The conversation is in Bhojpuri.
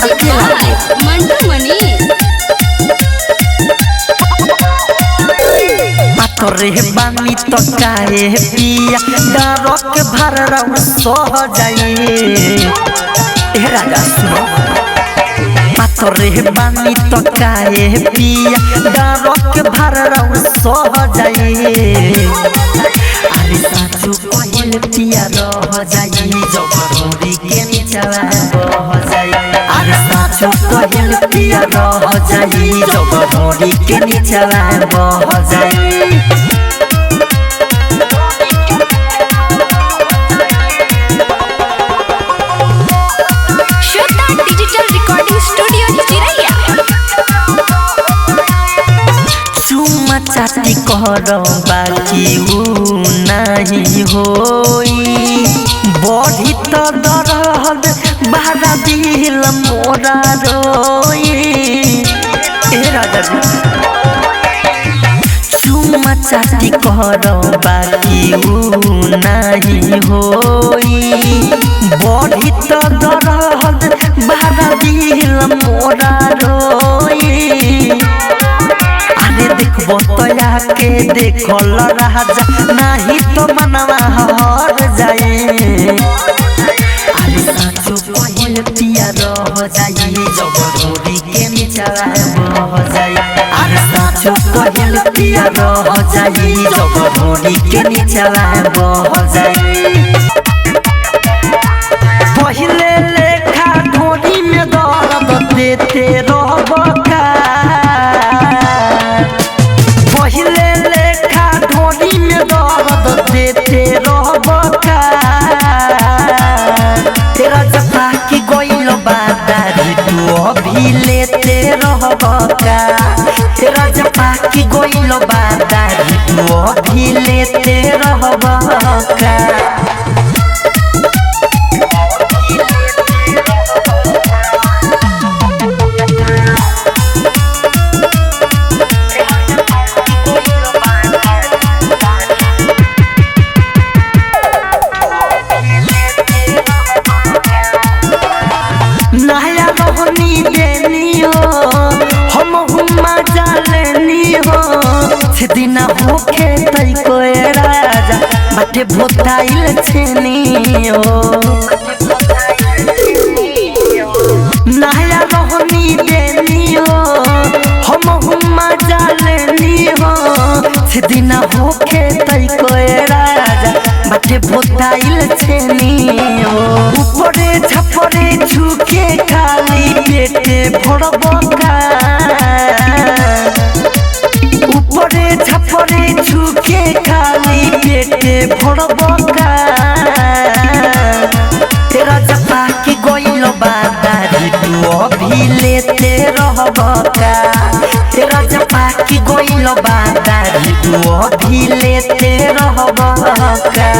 मंटू मनी तोरे बानी तो काहे पिया डरो के भर रंग सह जाई ए राजा सुनो तोरे बानी तो काहे पिया डरो के भर रंग सह जाई अरे साचू कोयल पिया रह जाई जबरोरी के नीचवा बह जाई अरे साचू कोयल पिया रह जाई जबरोरी के नीचवा बह जाई डिजिटल रिकॉर्डिंग स्टूडियो चिरैया चुमा चाटी करो बाकी ऊ नहीं होई बढ़ी तो दरद बारा दिल मोरा रोई ए राजा चुमा चाटी करो बाकी ऊ नहीं होई बढ़ी तो दरद बारा दिल मोरा रोई अरे देखबो तो आके देखल राजा नहीं तो मनवा हर जाए अरे साचो कोयल पिया रह जाई जबरोरी के नीचवा बह जाई अरे साचो कोयल पिया रह जाई जबरोरी के नीचवा बह जाई पहिले लेखा ढोरी में दर्द देते रहबो का पहिले लेखा ढोरी में दर्द देते रहबो का तेरा जपा की गोइल बादारी तू अभी लेते रहबो का तेरा जपा की गोइल बादारी तू अभी लेते रहबो का नया रोहनी देनी हो हम हुम्मा जालेनी हो सिदिना होके तई कोई राजा बाटे भोताइल छेनी हो नया रोहनी देनी हो हम हुम्मा जालेनी हो सिदिना होके तई कोई राजा बाटे भोताइल छेनी हो ऊपरे छपरे झुके खाली पेटे भरबो का ऊपरे छपरे झुके खाली पेटे भरबो का तेरा जपा की गोइल बादारी तू अभी लेते रहबो का तेरा जपा की गोइल बादारी तू अभी लेते रहबो का